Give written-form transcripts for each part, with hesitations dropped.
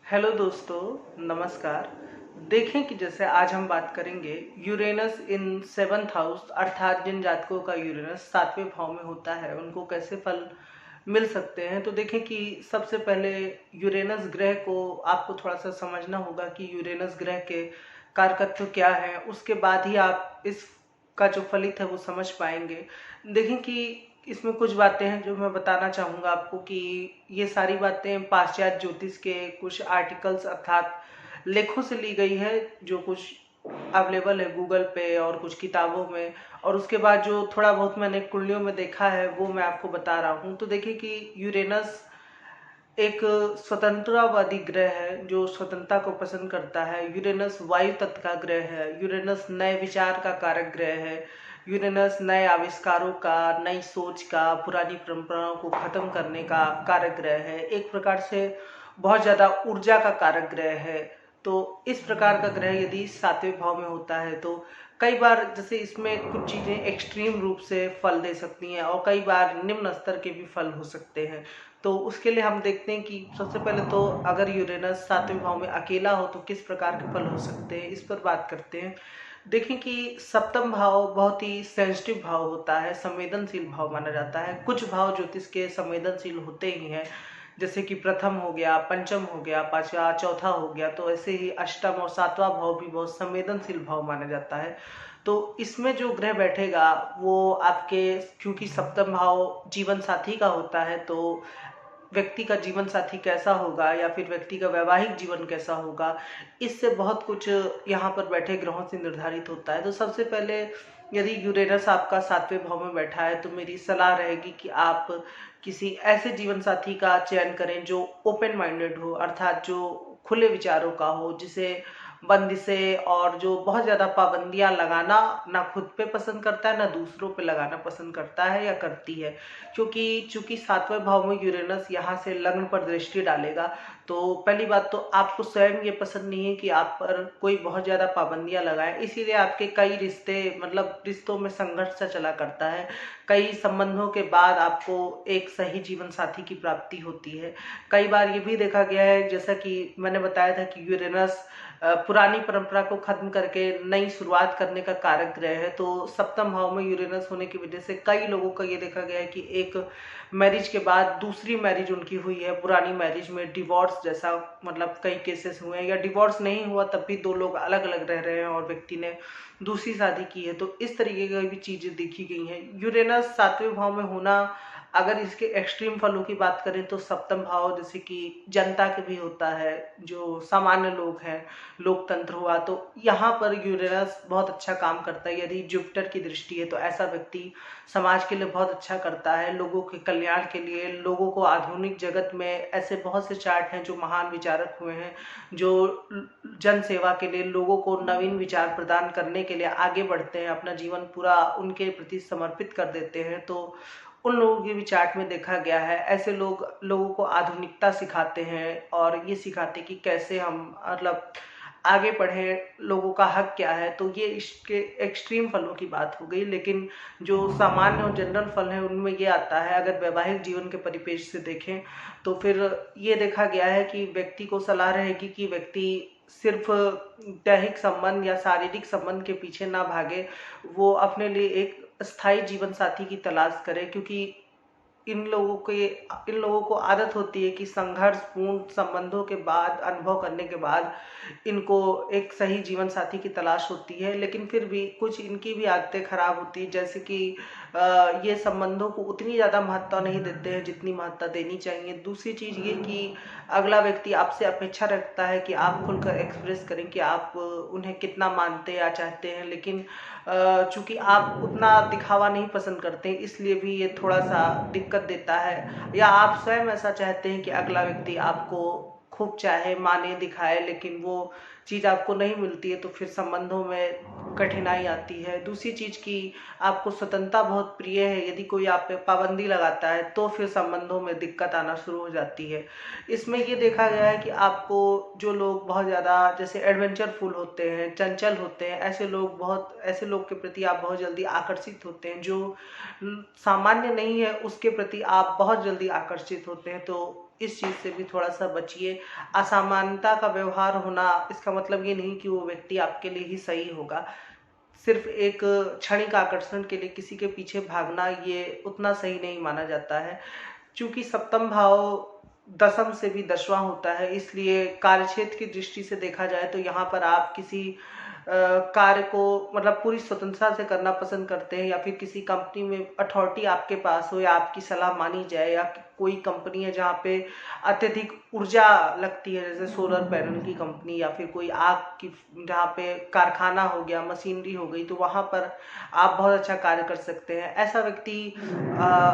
Hello दोस्तों, नमस्कार। देखें कि जैसे आज हम बात करेंगे यूरेनस इन सेवंथ हाउस, अर्थात जिन जातकों का यूरेनस सातवें भाव में होता है उनको कैसे फल मिल सकते हैं। तो देखें कि सबसे पहले यूरेनस ग्रह को आपको थोड़ा सा समझना होगा कि यूरेनस ग्रह के कारकत्व क्या है, उसके बाद ही आप इस का जो फलित है वो समझ पाएंगे। देखें कि इसमें कुछ बातें हैं जो मैं बताना चाहूंगा आपको कि ये सारी बातें पाश्चात्य ज्योतिष के कुछ आर्टिकल्स अर्थात लेखों से ली गई है, जो कुछ अवेलेबल है गूगल पे और कुछ किताबों में। और उसके बाद जो थोड़ा बहुत मैंने कुंडलियों में देखा है वो मैं आपको बता रहा हूँ। तो देखिए कि यूरेनस एक स्वतंत्रतावादी ग्रह है जो स्वतंत्रता को पसंद करता है। यूरेनस वायु तत्व का ग्रह है। यूरेनस नए विचार का कारक ग्रह है। यूरेनस नए आविष्कारों का, नई सोच का, पुरानी परंपराओं को खत्म करने का कारक ग्रह है। एक प्रकार से बहुत ज्यादा ऊर्जा का कारक ग्रह है। तो इस प्रकार का ग्रह यदि सातवें भाव में होता है तो कई बार जैसे इसमें कुछ चीजें एक्सट्रीम रूप से फल दे सकती हैं और कई बार निम्न स्तर के भी फल हो सकते हैं। तो उसके लिए हम देखते हैं कि सबसे पहले तो अगर यूरेनस सातवें भाव में अकेला हो तो किस प्रकार के फल हो सकते हैं, इस पर बात करते हैं। देखें कि सप्तम भाव बहुत ही सेंसिटिव भाव होता है, संवेदनशील भाव माना जाता है। कुछ भाव ज्योतिष के संवेदनशील होते ही हैं, जैसे कि प्रथम हो गया, पंचम हो गया, पांचवा, चौथा हो गया। तो ऐसे ही अष्टम और सातवां भाव भी बहुत संवेदनशील भाव माना जाता है। तो इसमें जो ग्रह बैठेगा वो आपके, क्योंकि सप्तम भाव जीवन साथी का होता है, तो व्यक्ति का जीवन साथी कैसा होगा या फिर व्यक्ति का वैवाहिक जीवन कैसा होगा, इससे बहुत कुछ यहाँ पर बैठे ग्रहों से निर्धारित होता है। तो सबसे पहले यदि यूरेनस आपका सातवें भाव में बैठा है तो मेरी सलाह रहेगी कि आप किसी ऐसे जीवन साथी का चयन करें जो ओपन माइंडेड हो, अर्थात जो खुले विचारों का हो, जिसे बंदिशें और जो बहुत ज्यादा पाबंदियां लगाना ना खुद पे पसंद करता है ना दूसरों पे लगाना पसंद करता है या करती है। क्योंकि चूंकि सातवें भाव में यूरेनस यहाँ से लग्न पर दृष्टि डालेगा, तो पहली बात तो आपको स्वयं ये पसंद नहीं है कि आप पर कोई बहुत ज्यादा पाबंदियां लगाए, इसीलिए आपके कई रिश्ते, मतलब रिश्तों में संघर्ष सा चला करता है। कई संबंधों के बाद आपको एक सही जीवन साथी की प्राप्ति होती है। कई बार ये भी देखा गया है, जैसा कि मैंने बताया था कि यूरेनस पुरानी परंपरा को खत्म करके नई शुरुआत करने का कारक ग्रह है। तो सप्तम भाव में यूरेनस होने की वजह से कई लोगों का ये देखा गया है कि एक मैरिज के बाद दूसरी मैरिज उनकी हुई है, पुरानी मैरिज में डिवोर्स जैसा, मतलब कई केसेस हुए हैं, या डिवोर्स नहीं हुआ तब भी दो लोग अलग अलग रह रहे हैं और व्यक्ति ने दूसरी शादी की है। तो इस तरीके की भी चीजें देखी गई हैं। यूरेनस सातवें भाव में होना, अगर इसके एक्सट्रीम फलों की बात करें तो सप्तम भाव जैसे कि जनता के भी होता है, जो सामान्य लोग हैं, लोकतंत्र हुआ, तो यहाँ पर यूरेनस बहुत अच्छा काम करता है। यदि जुपिटर की दृष्टि है तो ऐसा व्यक्ति समाज के लिए बहुत अच्छा करता है, लोगों के कल्याण के लिए। लोगों को आधुनिक जगत में ऐसे बहुत से चार्ट हैं जो महान विचारक हुए हैं, जो जन सेवा के लिए, लोगों को नवीन विचार प्रदान करने के लिए आगे बढ़ते हैं, अपना जीवन पूरा उनके प्रति समर्पित कर देते हैं। तो उन लोगों के भी चार्ट में देखा गया है, ऐसे लोग लोगों को आधुनिकता सिखाते हैं और ये सिखाते हैं कि कैसे हम, मतलब आगे बढ़े, लोगों का हक क्या है। तो ये इसके एक्सट्रीम फलों की बात हो गई। लेकिन जो सामान्य और जनरल फल है उनमें ये आता है, अगर वैवाहिक जीवन के परिपेक्ष से देखें तो फिर ये देखा गया है कि व्यक्ति को सलाह रहेगी कि व्यक्ति सिर्फ दैहिक संबंध या शारीरिक संबंध के पीछे ना भागे, वो अपने लिए एक स्थायी जीवन साथी की तलाश करे। क्योंकि इन लोगों को आदत होती है कि संघर्षपूर्ण संबंधों के बाद, अनुभव करने के बाद इनको एक सही जीवन साथी की तलाश होती है। लेकिन फिर भी कुछ इनकी भी आदतें खराब होती है, जैसे कि ये संबंधों को उतनी ज्यादा महत्ता नहीं देते हैं जितनी महत्ता देनी चाहिए। दूसरी चीज ये कि अगला व्यक्ति आपसे अपेक्षा रखता है कि आप खुलकर एक्सप्रेस करें कि आप उन्हें कितना मानते या चाहते हैं। लेकिन चूंकि आप उतना दिखावा नहीं पसंद करते, इसलिए भी ये थोड़ा सा दिक्कत देता है। या आप स्वयं ऐसा चाहते हैं कि अगला व्यक्ति आपको खूब चाहे, माने, दिखाए, लेकिन वो चीज आपको नहीं मिलती है तो फिर संबंधों में कठिनाई आती है। दूसरी चीज की आपको स्वतंत्रता बहुत प्रिय है, यदि कोई आप पे पाबंदी लगाता है तो फिर संबंधों में दिक्कत आना शुरू हो जाती है। इसमें ये देखा गया है कि आपको, जो लोग बहुत ज्यादा जैसे एडवेंचरफुल होते हैं, चंचल होते हैं, ऐसे लोग के प्रति आप बहुत जल्दी आकर्षित होते हैं। जो सामान्य नहीं है उसके प्रति आप बहुत जल्दी आकर्षित होते हैं। तो इस चीज़ से भी थोड़ा सा बचिए। असामान्यता का व्यवहार होना इसका मतलब ये नहीं कि वो व्यक्ति आपके लिए ही सही होगा। सिर्फ एक क्षणिक आकर्षण के लिए किसी के पीछे भागना ये उतना सही नहीं माना जाता है। चूंकि सप्तम भाव दसम से भी 10वां होता है, इसलिए कार्यक्षेत्र की दृष्टि से देखा जाए तो यहाँ पर आप किसी कार्य को मतलब पूरी स्वतंत्रता से करना पसंद करते हैं, या फिर किसी कंपनी में अथॉरिटी आपके पास हो या आपकी सलाह मानी जाए, या कोई कंपनी है जहाँ पे अत्यधिक ऊर्जा लगती है, जैसे सोलर पैनल की कंपनी, या फिर कोई आग की जहाँ पे कारखाना हो गया, मशीनरी हो गई, तो वहाँ पर आप बहुत अच्छा कार्य कर सकते हैं। ऐसा व्यक्ति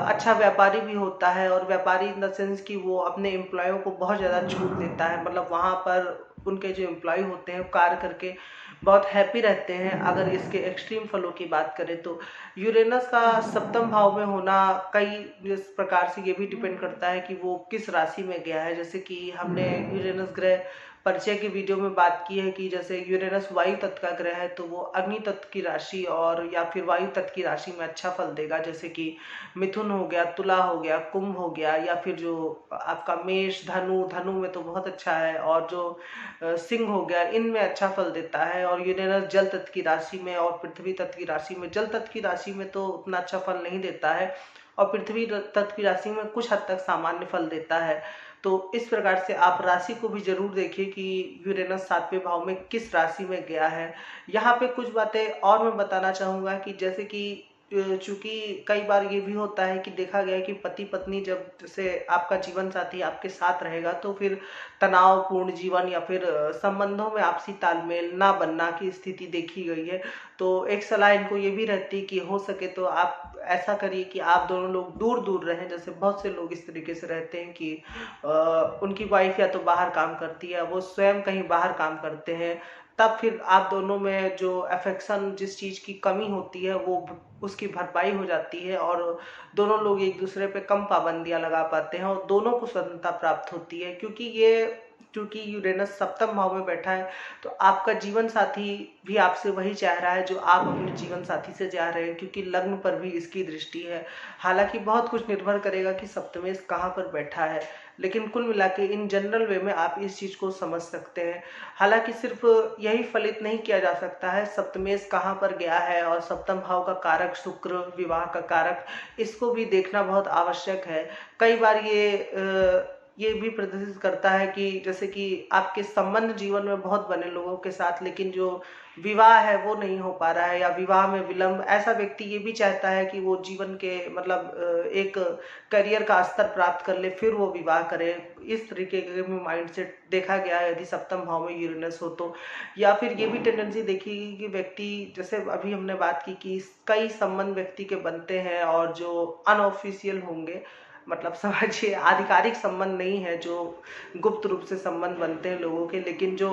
अच्छा व्यापारी भी होता है, और व्यापारी इन द सेंस कि वो अपने एम्प्लॉयों को बहुत ज़्यादा छूट देता है, मतलब वहाँ पर उनके जो एम्प्लॉय होते हैं कार्य करके बहुत हैप्पी रहते हैं। अगर इसके एक्सट्रीम फलों की बात करें तो यूरेनस का सप्तम भाव में होना कई इस प्रकार से ये भी डिपेंड करता है कि वो किस राशि में गया है। जैसे कि हमने यूरेनस ग्रह परिचय की वीडियो में बात की है कि जैसे यूरेनस वायु तत्व का ग्रह है तो वो अग्नि तत्व की राशि और या फिर वायु तत्व की राशि में अच्छा फल देगा, जैसे कि मिथुन हो गया, तुला हो गया, कुंभ हो गया, या फिर जो आपका मेष, धनु, धनु में तो बहुत अच्छा है, और जो सिंह हो गया, इनमें अच्छा फल देता है। और यूरेनस जल तत्व की राशि में और पृथ्वी तत्व की राशि में, जल तत्व की राशि में तो उतना अच्छा फल नहीं देता है, और पृथ्वी तत्व की राशि में कुछ हद तक सामान्य फल देता है। तो इस प्रकार से आप राशि को भी जरूर देखिए कि यूरेनस 7वें भाव में किस राशि में गया है। यहाँ पे कुछ बातें और मैं बताना चाहूंगा कि जैसे कि चूंकि कई बार ये भी होता है कि देखा गया है कि पति पत्नी जब जैसे आपका जीवन साथी आपके साथ रहेगा तो फिर तनावपूर्ण जीवन या फिर संबंधों में आपसी तालमेल ना बनना की स्थिति देखी गई है। तो एक सलाह इनको ये भी रहती है कि हो सके तो आप ऐसा करिए कि आप दोनों लोग दूर दूर रहें। जैसे बहुत से लोग इस तरीके से रहते हैं कि उनकी वाइफ या तो बाहर काम करती है, वो स्वयं कहीं बाहर काम करते हैं, तब फिर आप दोनों में जो अफेक्शन जिस चीज की कमी होती है वो उसकी भरपाई हो जाती है, और दोनों लोग एक दूसरे पे कम पाबंदियां लगा पाते हैं और दोनों को स्वतंत्रता प्राप्त होती है। क्योंकि यूरेनस सप्तम भाव में बैठा है तो आपका जीवन साथी भी आपसे वही चाह रहा है जो आप अपने जीवन साथी से चाह रहे हैं, क्योंकि लग्न पर भी इसकी दृष्टि है। हालांकि बहुत कुछ निर्भर करेगा कि सप्तमेश कहाँ पर बैठा है, लेकिन कुल मिला के इन जनरल वे में आप इस चीज को समझ सकते हैं। हालांकि सिर्फ यही फलित नहीं किया जा सकता है सप्तमेश कहाँ पर गया है और सप्तम भाव का कारक शुक्र, विवाह का कारक, इसको भी देखना बहुत आवश्यक है। कई बार ये भी प्रदर्शित करता है कि जैसे कि आपके संबंध जीवन में बहुत बने लोगों के साथ, लेकिन जो विवाह है वो नहीं हो पा रहा है या विवाह में विलंब। ऐसा व्यक्ति ये भी चाहता है कि वो जीवन के मतलब एक करियर का स्तर प्राप्त कर ले फिर वो विवाह करे। इस तरीके के माइंड सेट देखा गया है यदि सप्तम भाव में यूरेनस हो तो। या फिर ये भी टेंडेंसी देखी कि व्यक्ति, जैसे अभी हमने बात की कि कई संबंध व्यक्ति के बनते हैं और जो अनऑफिशियल होंगे, मतलब समझिए आधिकारिक संबंध नहीं है, जो गुप्त रूप से संबंध बनते हैं लोगों के, लेकिन जो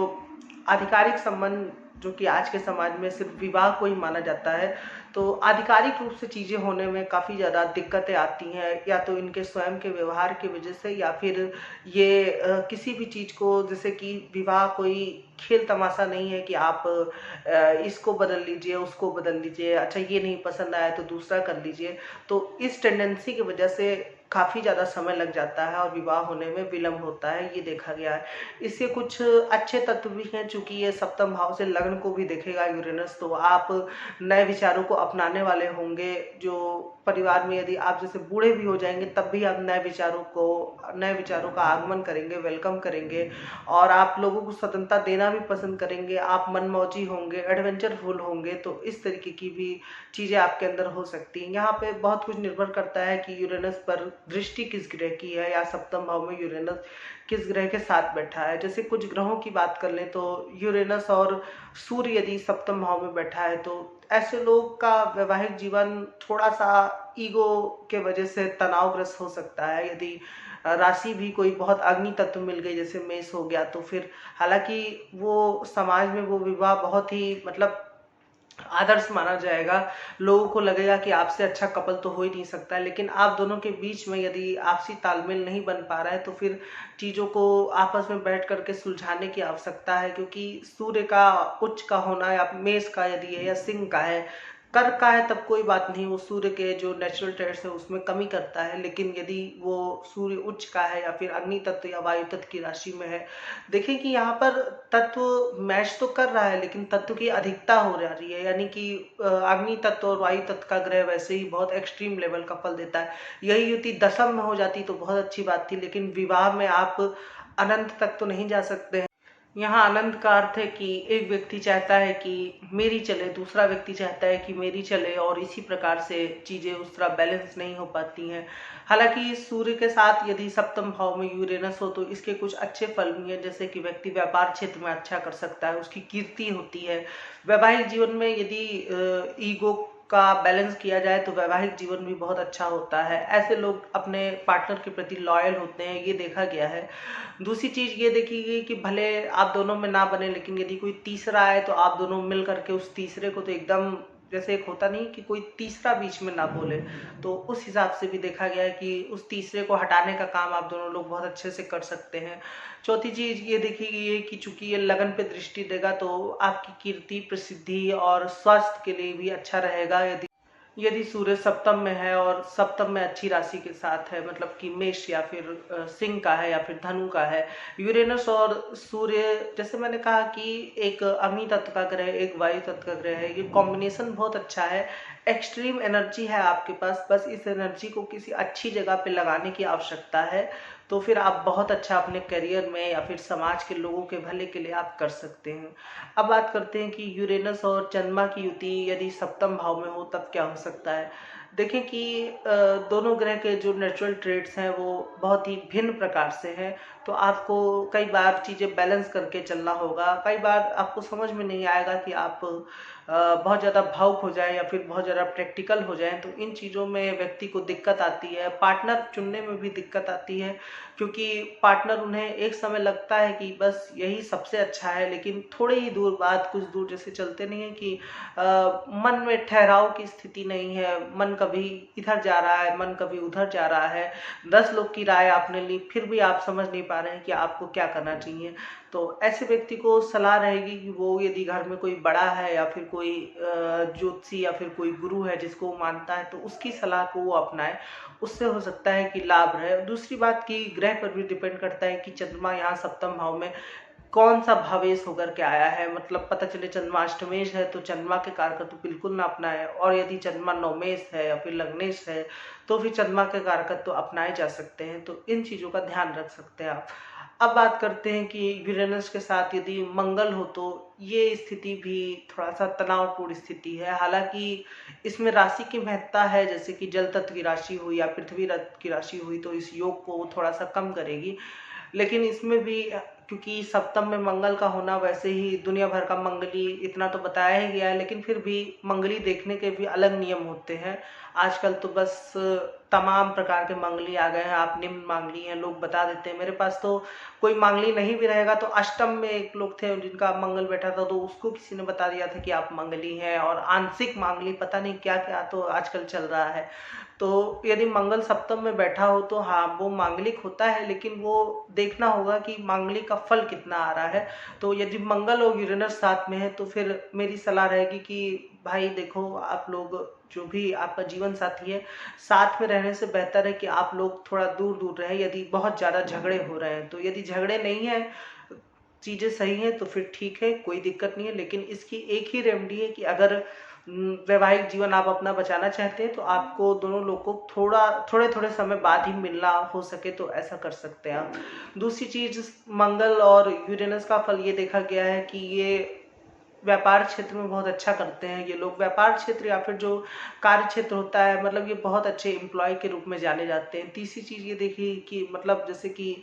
आधिकारिक संबंध जो कि आज के समाज में सिर्फ विवाह को ही माना जाता है, तो आधिकारिक रूप से चीजें होने में काफी ज्यादा दिक्कतें आती हैं, या तो इनके स्वयं के व्यवहार की वजह से, या फिर ये किसी भी चीज को, जैसे कि विवाह कोई खेल तमाशा नहीं है कि आप इसको बदल लीजिए, उसको बदल लीजिए, अच्छा ये नहीं पसंद आया तो दूसरा कर लीजिए। तो इस टेंडेंसी की वजह से काफी ज्यादा समय लग जाता है और विवाह होने में विलंब होता है, ये देखा गया है। इसके कुछ अच्छे तत्व भी हैं, चूंकि ये सप्तम भाव से लग्न को भी देखेगा यूरेनस, तो आप नए विचारों को अपनाने वाले होंगे। जो परिवार में यदि आप जैसे बूढ़े भी हो जाएंगे तब भी आप नए विचारों का आगमन करेंगे, वेलकम करेंगे, और आप लोगों को स्वतंत्रता देना भी पसंद करेंगे। आप मनमौजी होंगे, एडवेंचरफुल होंगे, तो इस तरीके की भी चीजें आपके अंदर हो सकती हैं। यहाँ पे बहुत कुछ निर्भर करता है कि यूरेनस पर दृष्टि किस ग्रह की है, या सप्तम भाव में यूरेनस किस ग्रह के साथ बैठा है। जैसे कुछ ग्रहों की बात कर लें तो यूरेनस और सूर्य यदि सप्तम भाव में बैठा है तो ऐसे लोग का वैवाहिक जीवन थोड़ा सा ईगो के वजह से तनावग्रस्त हो सकता है। यदि राशि भी कोई बहुत अग्नि तत्व मिल गई जैसे मेष हो गया तो फिर, हालांकि वो समाज में वो विवाह बहुत ही मतलब आदर्श माना जाएगा, लोगों को लगेगा कि आपसे अच्छा कपल तो हो ही नहीं सकता है, लेकिन आप दोनों के बीच में यदि आपसी तालमेल नहीं बन पा रहा है तो फिर चीजों को आपस में बैठ करके सुलझाने की आवश्यकता है। क्योंकि सूर्य का उच्च का होना या मेष का यदि है या सिंह का है कर्क का है तब कोई बात नहीं, वो सूर्य के जो नेचुरल ट्रेड्स है उसमें कमी करता है। लेकिन यदि वो सूर्य उच्च का है या फिर अग्नि तत्व या वायु तत्व की राशि में है, देखिए कि यहाँ पर तत्व मैच तो कर रहा है लेकिन तत्व की अधिकता हो जा रही है, यानी कि अग्नि तत्व और वायु तत्व का ग्रह वैसे ही बहुत एक्सट्रीम लेवल का फल देता है। यही युति दशम में हो जाती तो बहुत अच्छी बात थी, लेकिन विवाह में आप अनंत तक तो नहीं जा सकते हैं। यहाँ आनंद का अर्थ है कि एक व्यक्ति चाहता है कि मेरी चले, दूसरा व्यक्ति चाहता है कि मेरी चले, और इसी प्रकार से चीजें उस तरह बैलेंस नहीं हो पाती हैं। हालांकि सूर्य के साथ यदि सप्तम भाव में यूरेनस हो तो इसके कुछ अच्छे फल भी हैं, जैसे कि व्यक्ति व्यापार क्षेत्र में अच्छा कर सकता है, उसकी कीर्ति होती है। वैवाहिक जीवन में यदि ईगो का बैलेंस किया जाए तो वैवाहिक जीवन भी बहुत अच्छा होता है। ऐसे लोग अपने पार्टनर के प्रति लॉयल होते हैं, ये देखा गया है। दूसरी चीज ये देखी गई कि भले आप दोनों में ना बने, लेकिन यदि कोई तीसरा आए तो आप दोनों मिल करके उस तीसरे को तो एकदम, जैसे एक होता नहीं कि कोई तीसरा बीच में ना बोले, तो उस हिसाब से भी देखा गया है कि उस तीसरे को हटाने का काम आप दोनों लोग बहुत अच्छे से कर सकते हैं। चौथी चीज ये देखी गई है कि चूंकि ये लगन पे दृष्टि देगा तो आपकी कीर्ति, प्रसिद्धि और स्वास्थ्य के लिए भी अच्छा रहेगा। यदि यदि सूर्य सप्तम में है और सप्तम में अच्छी राशि के साथ है, मतलब कि मेष या फिर सिंह का है या फिर धनु का है। यूरेनस और सूर्य, जैसे मैंने कहा कि एक अग्नि तत्व का ग्रह, एक वायु तत्व का ग्रह है, ये कॉम्बिनेशन बहुत अच्छा है। एक्सट्रीम एनर्जी है आपके पास, बस इस एनर्जी को किसी अच्छी जगह पे लगाने की आवश्यकता है, तो फिर आप बहुत अच्छा अपने करियर में या फिर समाज के लोगों के भले के लिए आप कर सकते हैं। अब बात करते हैं कि यूरेनस और चंद्रमा की युति यदि सप्तम भाव में हो तब क्या हो सकता है। देखें कि दोनों ग्रह के जो नेचुरल ट्रेड्स हैं वो बहुत ही भिन्न प्रकार से हैं, तो आपको कई बार चीज़ें बैलेंस करके चलना होगा। कई बार आपको समझ में नहीं आएगा कि आप बहुत ज़्यादा भावुक हो जाए या फिर बहुत ज़्यादा प्रैक्टिकल हो जाए, तो इन चीज़ों में व्यक्ति को दिक्कत आती है। पार्टनर चुनने में भी दिक्कत आती है, क्योंकि पार्टनर उन्हें एक समय लगता है कि बस यही सबसे अच्छा है, लेकिन थोड़े ही दूर बाद, कुछ दूर जैसे चलते नहीं है कि मन में ठहराव की स्थिति नहीं है, मन कभी इधर जा रहा है, मन कभी उधर जा रहा है। 10 लोग की राय आपने ली, फिर भी आप समझ नहीं पा रहे हैं कि आपको क्या करना चाहिए। तो ऐसे व्यक्ति को सलाह रहेगी कि वो यदि घर में कोई बड़ा है या फिर कोई ज्योतिषी या फिर कोई गुरु है जिसको वो मानता है, तो उसकी सलाह को वो अपनाए, उससे हो सकता है कि लाभ रहे। दूसरी बात की ग्रह पर भी डिपेंड करता है कि चंद्रमा यहाँ सप्तम भाव में कौन सा भावेश होकर के आया है। मतलब पता चले चंद्रमा अष्टमेश है तो चंद्रमा के कारक तो बिल्कुल ना अपनाए, और यदि चंद्रमा नवमेश है या फिर लग्नेश है तो फिर चंद्रमा के कारक तो अपनाए जा सकते हैं। तो इन चीजों का ध्यान रख सकते हैं आप। अब बात करते हैं कि यूरेनस के साथ यदि मंगल हो तो ये स्थिति भी थोड़ा सा तनावपूर्ण स्थिति है। हालांकि इसमें राशि की महत्ता है, जैसे कि जल तत्व की राशि हुई या पृथ्वी तत्व की राशि हुई तो इस योग को थोड़ा सा कम करेगी। लेकिन इसमें भी क्योंकि सप्तम में मंगल का होना, वैसे ही दुनिया भर का मंगली इतना तो बताया ही गया है, लेकिन फिर भी मंगली देखने के भी अलग नियम होते हैं। आजकल तो बस तमाम प्रकार के मंगली आ गए हैं, आप निम्न मांगली हैं लोग बता देते हैं। मेरे पास तो कोई मांगली नहीं भी रहेगा तो अष्टम में एक लोग थे जिनका मंगल बैठा था, तो उसको किसी ने बता दिया था कि आप मंगली हैं। और आंशिक मांगली, पता नहीं क्या क्या तो आजकल चल रहा है। तो यदि मंगल सप्तम में बैठा हो तो हाँ वो मांगलिक होता है, लेकिन वो देखना होगा कि मांगलिक का फल कितना आ रहा है। तो यदि मंगल और यूरेनस साथ में है तो फिर मेरी सलाह रहेगी कि भाई देखो, आप लोग जो भी आपका जीवन साथी है, साथ में रहने से बेहतर है कि आप लोग थोड़ा दूर दूर रहें। यदि बहुत ज़्यादा झगड़े हो रहे हैं, तो यदि झगड़े नहीं है, चीज़ें सही हैं तो फिर ठीक है, कोई दिक्कत नहीं है। लेकिन इसकी एक ही रेमेडी है कि अगर वैवाहिक जीवन आप अपना बचाना चाहते हैं तो आपको दोनों लोग को थोड़े थोड़े समय बाद ही मिलना हो सके तो ऐसा कर सकते हैं आप। दूसरी चीज, मंगल और यूरेनस का फल ये देखा गया है कि ये व्यापार क्षेत्र में बहुत अच्छा करते हैं ये लोग। व्यापार क्षेत्र या फिर जो कार्य क्षेत्र होता है, मतलब ये बहुत अच्छे एम्प्लॉय के रूप में जाने जाते हैं। तीसरी चीज ये देखी कि मतलब जैसे कि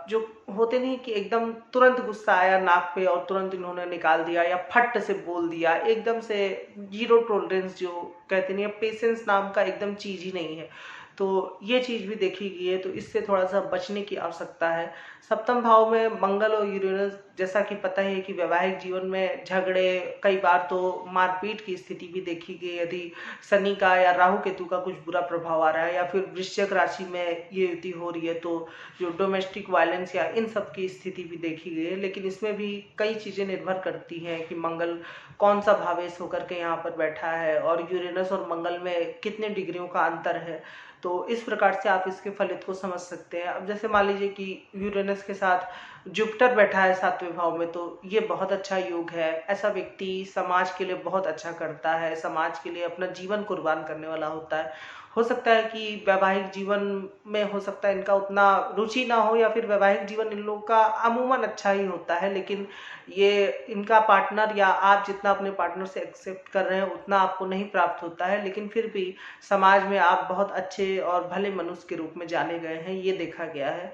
जो होते नहीं कि एकदम तुरंत गुस्सा आया नाक पे और तुरंत इन्होंने निकाल दिया या फट से बोल दिया, एकदम से जीरो टॉलरेंस जो कहते नहीं है, पेशेंस नाम का एकदम चीज ही नहीं है। तो ये चीज भी देखी गई है, तो इससे थोड़ा सा बचने की आवश्यकता है। सप्तम भाव में मंगल और यूरेनस, जैसा कि पता है कि वैवाहिक जीवन में झगड़े, कई बार तो मारपीट की स्थिति भी देखी गई यदि शनि का या राहु केतु का कुछ बुरा प्रभाव आ रहा है, या फिर वृश्चिक राशि में ये युति हो रही है तो जो डोमेस्टिक वायलेंस या इन सब की स्थिति भी देखी गई है। लेकिन इसमें भी कई चीजें निर्भर करती हैं कि मंगल कौन सा भावेश होकर के यहाँ पर बैठा है और यूरेनस और मंगल में कितने डिग्रियों का अंतर है। तो इस प्रकार से आप इसके फलित को समझ सकते हैं। अब जैसे मान लीजिए कि यूरेनस के साथ जुपिटर बैठा है 7वें भाव में, तो ये बहुत अच्छा योग है। ऐसा व्यक्ति समाज के लिए बहुत अच्छा करता है, समाज के लिए अपना जीवन कुर्बान करने वाला होता है। हो सकता है कि वैवाहिक जीवन में हो सकता है इनका उतना रुचि ना हो, या फिर वैवाहिक जीवन इन लोगों का अमूमन अच्छा ही होता है, लेकिन ये इनका पार्टनर या आप जितना अपने पार्टनर से एक्सेप्ट कर रहे हैं उतना आपको नहीं प्राप्त होता है, लेकिन फिर भी समाज में आप बहुत अच्छे और भले मनुष्य के रूप में जाने गए हैं, ये देखा गया है।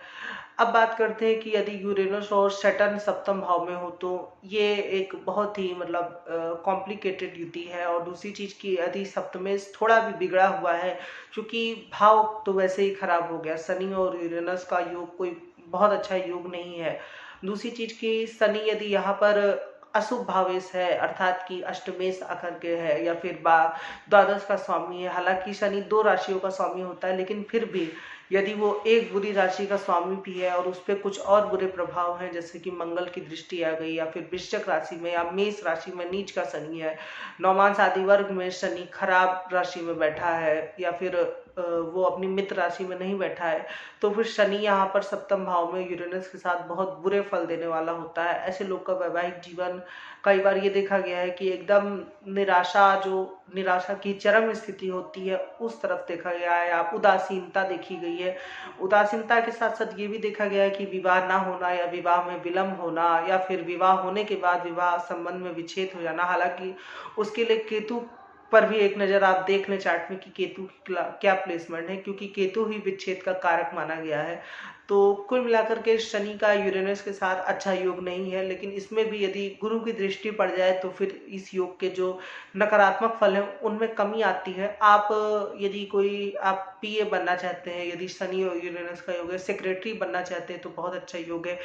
अब बात करते हैं कि यदि यूरेनस और सैटर्न सप्तम भाव में हो तो ये एक बहुत ही मतलब कॉम्प्लिकेटेड युति है। और दूसरी चीज की यदि सप्तमेश थोड़ा भी बिगड़ा हुआ है, क्योंकि भाव तो वैसे ही खराब हो गया, शनि और यूरेनस का योग कोई बहुत अच्छा योग नहीं है। दूसरी चीज की शनि यदि यहाँ पर अशुभ भावेश है, अर्थात कि अष्टमेश आकर के है या फिर द्वादश का स्वामी है। हालांकि शनि 2 राशियों का स्वामी होता है, लेकिन फिर भी यदि वो एक बुरी राशि का स्वामी भी है और उस पर कुछ और बुरे प्रभाव हैं, जैसे कि मंगल की दृष्टि आ गई, या फिर वृश्चिक राशि में या मेष राशि में नीच का शनि है, नौमांस आदि वर्ग में शनि खराब राशि में बैठा है, या फिर वो अपनी मित्र राशि में नहीं बैठा है, तो फिर शनि यहाँ पर सप्तम भाव में यूरेनस के साथ बहुत बुरे फल देने वाला होता है। ऐसे लोग का वैवाहिक जीवन कई बार ये देखा गया है कि एकदम निराशा की चरम स्थिति होती है उस तरफ देखा गया है, या उदासीनता देखी गई है। उदासीनता के साथ साथ ये भी देखा गया है कि विवाह ना होना या विवाह में विलंब होना, या फिर विवाह होने के बाद विवाह संबंध में विच्छेद हो जाना। हालांकि उसके लिए केतु पर भी एक नजर आप देख लें चार्ट में कि केतु क्या प्लेसमेंट है, क्योंकि केतु ही विच्छेद का कारक माना गया है। तो कुल मिलाकर के शनि का यूरेनस के साथ अच्छा योग नहीं है, लेकिन इसमें भी यदि गुरु की दृष्टि पड़ जाए तो फिर इस योग के जो नकारात्मक फल हैं उनमें कमी आती है। यदि आप पीए बनना चाहते हैं, यदि शनि और यूरेनस का योग है, सेक्रेटरी बनना चाहते हैं तो बहुत अच्छा योग है।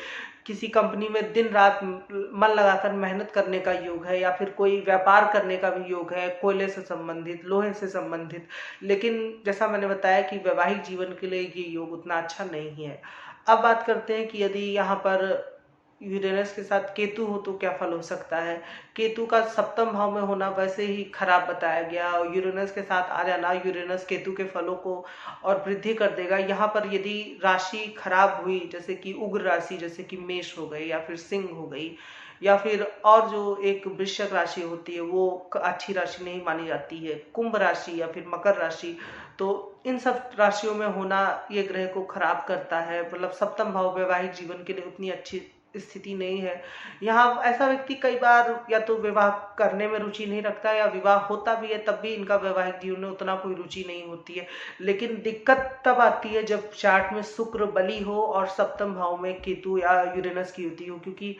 किसी कंपनी में दिन रात मन लगाकर मेहनत करने का योग है, या फिर कोई व्यापार करने का भी योग है, कोयले से संबंधित, लोहे से संबंधित। लेकिन जैसा मैंने बताया कि वैवाहिक जीवन के लिए ये योग उतना अच्छा नहीं है। अब बात करते हैं कि यदि यहाँ पर यूरेनस के साथ केतु हो तो क्या फल हो सकता है। केतु का सप्तम भाव में होना वैसे ही खराब बताया गया, और यूरेनस के साथ आ जाना यूरेनस केतु के फलों को और वृद्धि कर देगा। यहाँ पर यदि राशि खराब हुई, जैसे कि उग्र राशि, जैसे कि मेष हो गई या फिर सिंह हो गई, या फिर और जो एक वृश्चिक राशि होती है वो अच्छी राशि नहीं मानी जाती है, कुंभ राशि या फिर मकर राशि, तो इन सब राशियों में होना ये ग्रह को खराब करता है। मतलब सप्तम भाव वैवाहिक जीवन के लिए उतनी अच्छी स्थिति नहीं है। यहाँ ऐसा व्यक्ति कई बार या तो विवाह करने में रुचि नहीं रखता, या विवाह होता भी है तब भी इनका वैवाहिक जीवन में उतना कोई रुचि नहीं होती है। लेकिन दिक्कत तब आती है जब चार्ट में शुक्र बली हो और सप्तम भाव में केतु या यूरेनस की युति हो, क्योंकि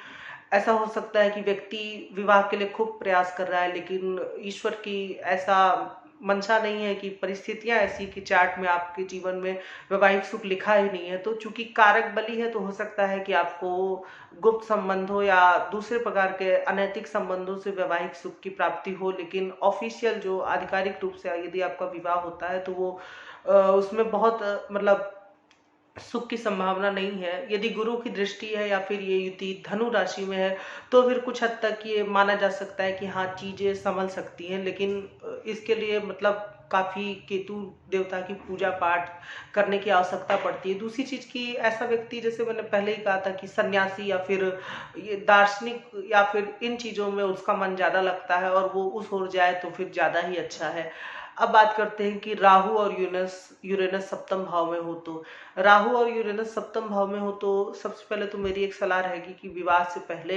ऐसा हो सकता है कि व्यक्ति विवाह के लिए खूब प्रयास कर रहा है, लेकिन ईश्वर की ऐसा मंशा नहीं है कि परिस्थितियां ऐसी कि चार्ट में आपके जीवन में वैवाहिक सुख लिखा ही नहीं है। तो चूंकि कारक बली है तो हो सकता है कि आपको गुप्त संबंधों या दूसरे प्रकार के अनैतिक संबंधों से वैवाहिक सुख की प्राप्ति हो, लेकिन ऑफिशियल जो आधिकारिक रूप से यदि आपका विवाह होता है तो वो उसमें बहुत मतलब सुख की संभावना नहीं है। यदि गुरु की दृष्टि है या फिर ये युति धनु राशि में है तो फिर कुछ हद तक ये माना जा सकता है कि हाँ चीजें संभल सकती हैं, लेकिन इसके लिए मतलब काफी केतु देवता की पूजा पाठ करने की आवश्यकता पड़ती है। दूसरी चीज की ऐसा व्यक्ति, जैसे मैंने पहले ही कहा था कि सन्यासी या फिर ये दार्शनिक या फिर इन चीजों में उसका मन ज्यादा लगता है और वो उस ओर जाए तो फिर ज्यादा ही अच्छा है। अब बात करते हैं कि राहु और यूरेनस सप्तम भाव में हो तो राहु और यूरेनस सप्तम भाव में हो तो सबसे पहले तो मेरी एक सलाह रहेगी कि विवाह से पहले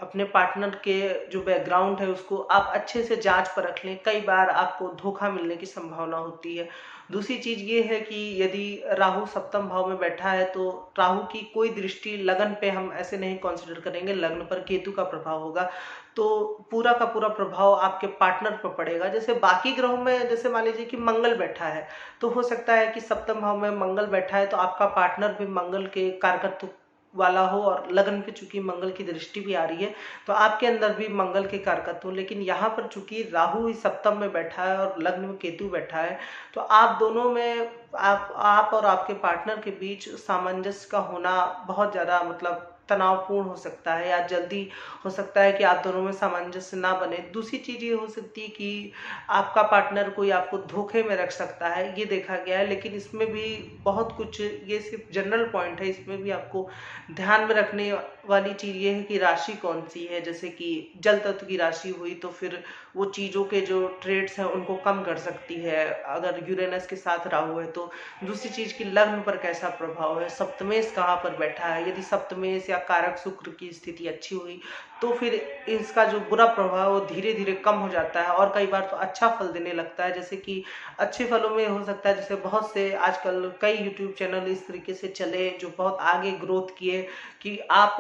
अपने पार्टनर के जो बैकग्राउंड है उसको आप अच्छे से जांच परख लें, कई बार आपको धोखा मिलने की संभावना होती है। दूसरी चीज ये है कि यदि राहु सप्तम भाव में बैठा है तो राहु की कोई दृष्टि लगन पे हम ऐसे नहीं कंसीडर करेंगे, लग्न पर केतु का प्रभाव होगा, तो पूरा का पूरा प्रभाव आपके पार्टनर पर पड़ेगा। जैसे बाकी ग्रहों में, जैसे मान लीजिए कि मंगल बैठा है, तो हो सकता है कि सप्तम भाव में मंगल बैठा है तो आपका पार्टनर भी मंगल के कारकत्व वाला हो, और लगन पे चूंकि मंगल की दृष्टि भी आ रही है तो आपके अंदर भी मंगल के कारकत्व हो। लेकिन यहाँ पर चूंकि राहु ही सप्तम में बैठा है और लग्न में केतु बैठा है, तो आप दोनों में आप और आपके पार्टनर के बीच सामंजस्य का होना बहुत ज्यादा मतलब तनावपूर्ण हो सकता है, या जल्दी हो सकता है कि आप दोनों में सामंजस्य ना बने। दूसरी चीज ये हो सकती है कि आपका पार्टनर कोई आपको धोखे में रख सकता है, ये देखा गया है। लेकिन इसमें भी बहुत कुछ, ये सिर्फ जनरल पॉइंट है, इसमें भी आपको ध्यान में रखने वाली चीज ये है कि राशि कौन सी है। जैसे कि जल तत्व की राशि हुई तो फिर वो चीजों के जो ट्रेड्स हैं उनको कम कर सकती है, अगर यूरेनस के साथ राहु है तो। दूसरी चीज की लग्न पर कैसा प्रभाव है, सप्तमेश कहाँ पर बैठा है, यदि सप्तमेश या कारक शुक्र की स्थिति अच्छी हुई तो फिर इसका जो बुरा प्रभाव धीरे धीरे कम हो जाता है और कई बार तो अच्छा फल देने लगता है। जैसे कि अच्छे फलों में हो सकता है, जैसे बहुत से आजकल कई यूट्यूब चैनल इस तरीके से चले जो बहुत आगे ग्रोथ किए कि आप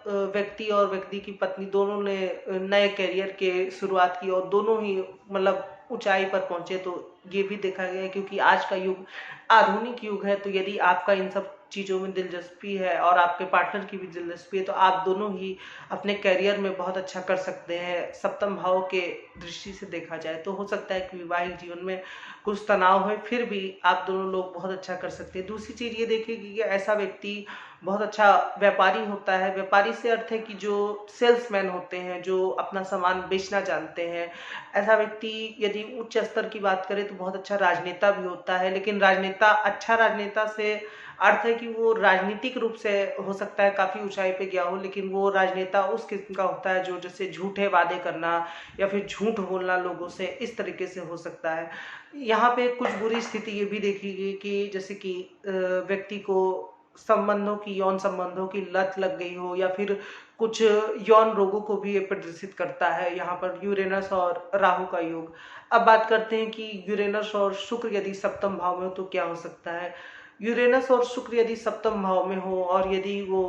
व्यक्ति और व्यक्ति की पत्नी दोनों ने नए करियर के शुरुआत की और दोनों ही मतलब ऊंचाई पर पहुंचे। तो ये भी देखा गया है, क्योंकि आज का युग आधुनिक युग है, तो यदि आपका इन सब चीजों में दिलचस्पी है और आपके पार्टनर की भी दिलचस्पी है तो आप दोनों ही अपने करियर में बहुत अच्छा कर सकते हैं। सप्तम भाव के दृष्टि से देखा जाए तो हो सकता है कि वैवाहिक जीवन में कुछ तनाव है, फिर भी आप दोनों लोग बहुत अच्छा कर सकते हैं। दूसरी चीज ये देखिए कि ऐसा व्यक्ति बहुत अच्छा व्यापारी होता है। व्यापारी से अर्थ है कि जो सेल्समैन होते हैं, जो अपना सामान बेचना जानते हैं। ऐसा व्यक्ति यदि उच्च स्तर की बात करें तो बहुत अच्छा राजनेता भी होता है। लेकिन राजनेता, अच्छा राजनेता से अर्थ है कि वो राजनीतिक रूप से हो सकता है काफी ऊंचाई पे गया हो, लेकिन वो राजनेता उस किस्म का होता है जो जैसे झूठे वादे करना या फिर झूठ बोलना लोगों से, इस तरीके से हो सकता है। यहाँ पे कुछ बुरी स्थिति ये भी देखी गई कि जैसे कि व्यक्ति को संबंधों की, यौन संबंधों की लत लग गई हो, या फिर कुछ यौन रोगों को भी ये प्रदर्शित करता है यहाँ पर यूरेनस और राहु का योग। अब बात करते हैं कि यूरेनस और शुक्र यदि सप्तम भाव में हो तो क्या हो सकता है। यूरेनस और शुक्र यदि सप्तम भाव में हो और यदि वो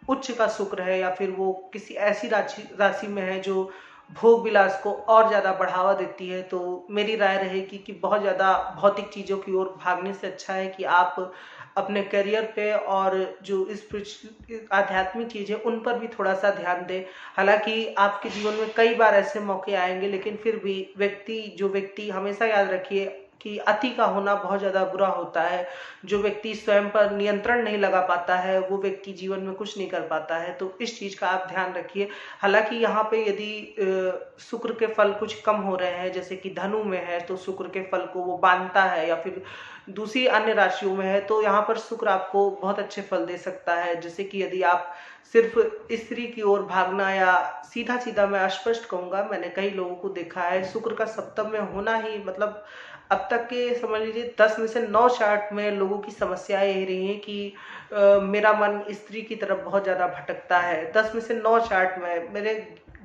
उच्च का शुक्र है या फिर वो किसी ऐसी राशि में है जो भोग विलास को और ज्यादा बढ़ावा देती है, तो मेरी राय रहेगी कि बहुत ज्यादा भौतिक चीजों की ओर भागने से अच्छा है कि आप अपने करियर पे और जो आध्यात्मिक चीजें उन पर भी थोड़ा सा ध्यान दें। हालांकि आपके जीवन में कई बार ऐसे मौके आएंगे, लेकिन फिर भी जो व्यक्ति हमेशा याद रखिए कि अति का होना बहुत ज्यादा बुरा होता है। जो व्यक्ति स्वयं पर नियंत्रण नहीं लगा पाता है वो व्यक्ति जीवन में कुछ नहीं कर पाता है, तो इस चीज का आप ध्यान रखिए। हालांकि यहाँ पे यदि शुक्र के फल कुछ कम हो रहे हैं, जैसे कि धनु में है तो शुक्र के फल को वो बांधता है, या फिर दूसरी अन्य राशियों में है तो यहाँ पर शुक्र आपको बहुत अच्छे फल दे सकता है। जैसे कि यदि आप सिर्फ स्त्री की ओर भागना, या सीधा सीधा मैं अस्पष्ट कहूंगा, मैंने कई लोगों को देखा है शुक्र का सप्तम में होना ही मतलब अब तक के समझ लीजिए 10 में से 9 चार्ट में लोगों की समस्या यही रही है कि मेरा मन स्त्री की तरफ बहुत ज्यादा भटकता है। 10 में से 9 चार्ट में मेरे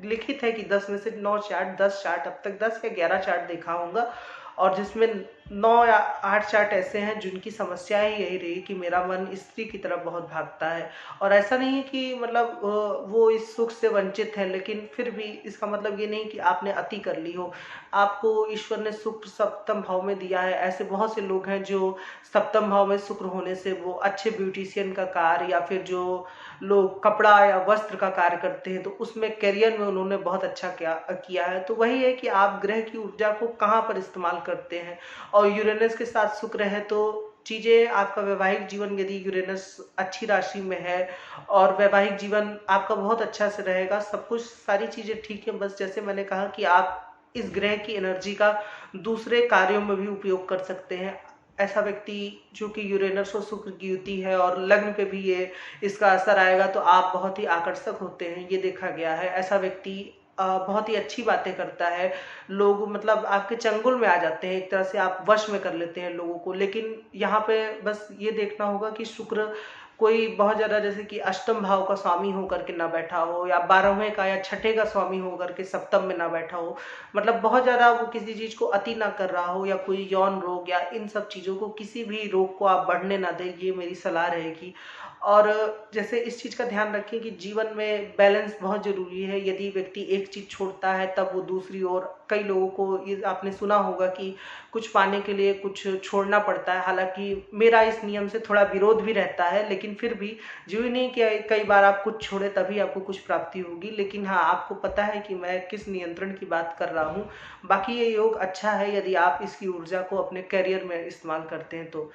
लिखित है कि 10 में से 9 चार्ट, 10 चार्ट, अब तक 10 या 11 चार्ट देखा होगा, और जिसमें 9 या 8 चार्ट ऐसे हैं जिनकी समस्या ही यही रही कि मेरा मन स्त्री की तरफ बहुत भागता है। और ऐसा नहीं है कि मतलब वो इस सुख से वंचित है, लेकिन फिर भी इसका मतलब ये नहीं कि आपने अति कर ली हो। आपको ईश्वर ने शुक्र सप्तम भाव में दिया है। ऐसे बहुत से लोग हैं जो सप्तम भाव में शुक्र होने से वो अच्छे ब्यूटिशियन का कार्य, या फिर जो लोग कपड़ा या वस्त्र का कार्य करते हैं तो उसमें करियर में उन्होंने बहुत अच्छा किया है। तो वही है कि आप ग्रह की ऊर्जा को कहाँ पर इस्तेमाल करते हैं। और यूरेनस के साथ शुक्र है तो चीजें, आपका वैवाहिक जीवन यदि यूरेनस अच्छी राशि में है और वैवाहिक जीवन आपका बहुत अच्छा से रहेगा, सब कुछ सारी चीजें ठीक है। बस जैसे मैंने कहा कि आप इस ग्रह की एनर्जी का दूसरे कार्यों में भी उपयोग कर सकते हैं। ऐसा व्यक्ति जो कि यूरेनस और शुक्र की युति है और लग्न पे भी ये इसका असर आएगा तो आप बहुत ही आकर्षक होते हैं, ये देखा गया है। ऐसा व्यक्ति बहुत ही अच्छी बातें करता है, लोग मतलब आपके चंगुल में आ जाते हैं, एक तरह से आप वश में कर लेते हैं लोगों को। लेकिन यहाँ पे बस ये देखना होगा कि शुक्र कोई बहुत ज़्यादा जैसे कि अष्टम भाव का स्वामी होकर के ना बैठा हो, या 12वें का या छठे का स्वामी होकर के सप्तम में ना बैठा हो, मतलब बहुत ज़्यादा वो किसी चीज़ को अति ना कर रहा हो, या कोई यौन रोग या इन सब चीज़ों को, किसी भी रोग को आप बढ़ने ना दें, ये मेरी सलाह रहेगी। और जैसे इस चीज़ का ध्यान रखें कि जीवन में बैलेंस बहुत ज़रूरी है। यदि व्यक्ति एक चीज़ छोड़ता है तब वो दूसरी ओर, कई लोगों को ये आपने सुना होगा कि कुछ पाने के लिए कुछ छोड़ना पड़ता है। हालांकि मेरा इस नियम से थोड़ा विरोध भी रहता है, लेकिन फिर भी जो नहीं कि कई बार आप कुछ छोड़े तभी आपको कुछ प्राप्ति होगी। लेकिन हाँ, आपको पता है कि मैं किस नियंत्रण की बात कर रहा हूँ। बाकी ये योग अच्छा है यदि आप इसकी ऊर्जा को अपने करियर में इस्तेमाल करते हैं तो।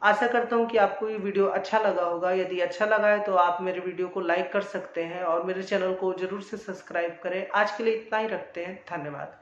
आशा करता हूँ कि आपको ये वीडियो अच्छा लगा होगा। यदि अच्छा लगा है तो आप मेरे वीडियो को लाइक कर सकते हैं और मेरे चैनल को जरूर से सब्सक्राइब करें। आज के लिए इतना ही रखते हैं। धन्यवाद।